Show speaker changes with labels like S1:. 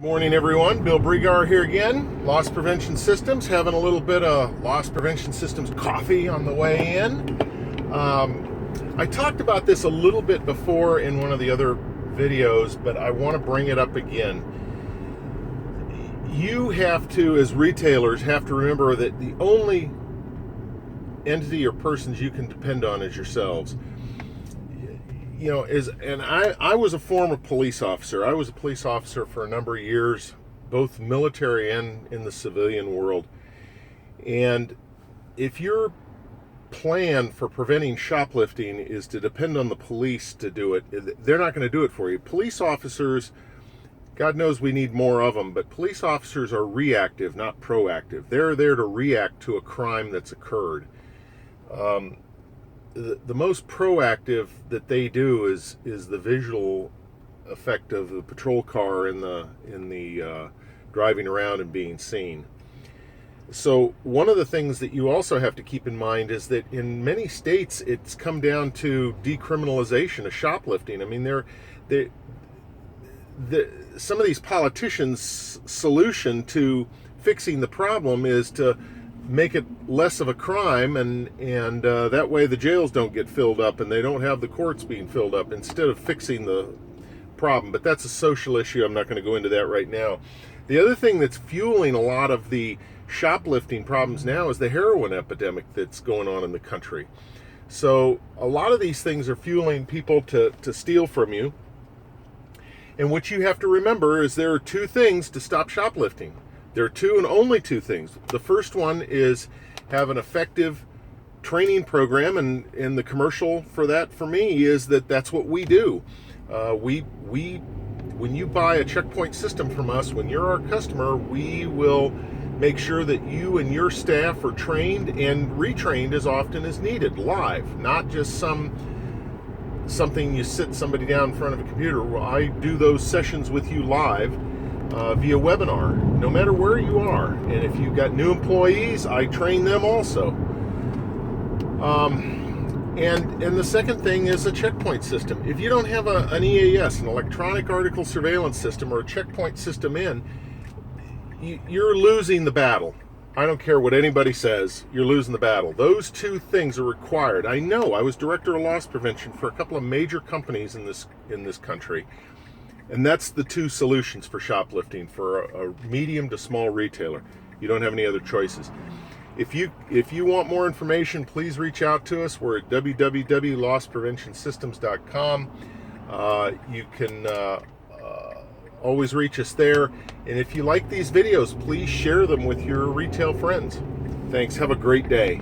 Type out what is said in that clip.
S1: Morning everyone, Bill Bregar here again. Loss Prevention Systems, having a little bit of Loss Prevention Systems coffee on the way in. I talked about this a little bit before in one of the other videos, but I want to bring it up again. You have to, as retailers, have to remember that the only entity or persons you can depend on is yourselves. You know, I was a former police officer. I was a police officer for a number of years, both military and in the civilian world. And if your plan for preventing shoplifting is to depend on the police to do it, they're not going to do it for you. Police officers, God knows we need more of them, but police officers are reactive, not proactive. They're there to react to a crime that's occurred. The most proactive that they do is the visual effect of the patrol car in the driving around and being seen. So one of the things that you also have to keep in mind is that in many states it's come down to decriminalization of shoplifting. I mean, some of these politicians' solution to fixing the problem is to make it less of a crime, and that way the jails don't get filled up and they don't have the courts being filled up, instead of fixing the problem. But that's a social issue. I'm not going to go into that right now. The other thing that's fueling a lot of the shoplifting problems now is the heroin epidemic that's going on in the country. So a lot of these things are fueling people to steal from you. And what you have to remember is there are two things to stop shoplifting. There are two and only two things. The first one is have an effective training program, and the commercial for that for me is that's what we do. When you buy a checkpoint system from us, when you're our customer, we will make sure that you and your staff are trained and retrained as often as needed, live, not just something you sit somebody down in front of a computer. Well, I do those sessions with you live via webinar, no matter where you are. And if you've got new employees, I train them also. And the second thing is a checkpoint system. If you don't have an EAS, an electronic article surveillance system, or a checkpoint system you're losing the battle. I don't care what anybody says, you're losing the battle. Those two things are required. I know, I was director of loss prevention for a couple of major companies in this country. And that's the two solutions for shoplifting for a medium to small retailer. You don't have any other choices. If you want more information, please reach out to us. We're at www.losspreventionsystems.com. You can always reach us there. And if you like these videos, please share them with your retail friends. Thanks. Have a great day.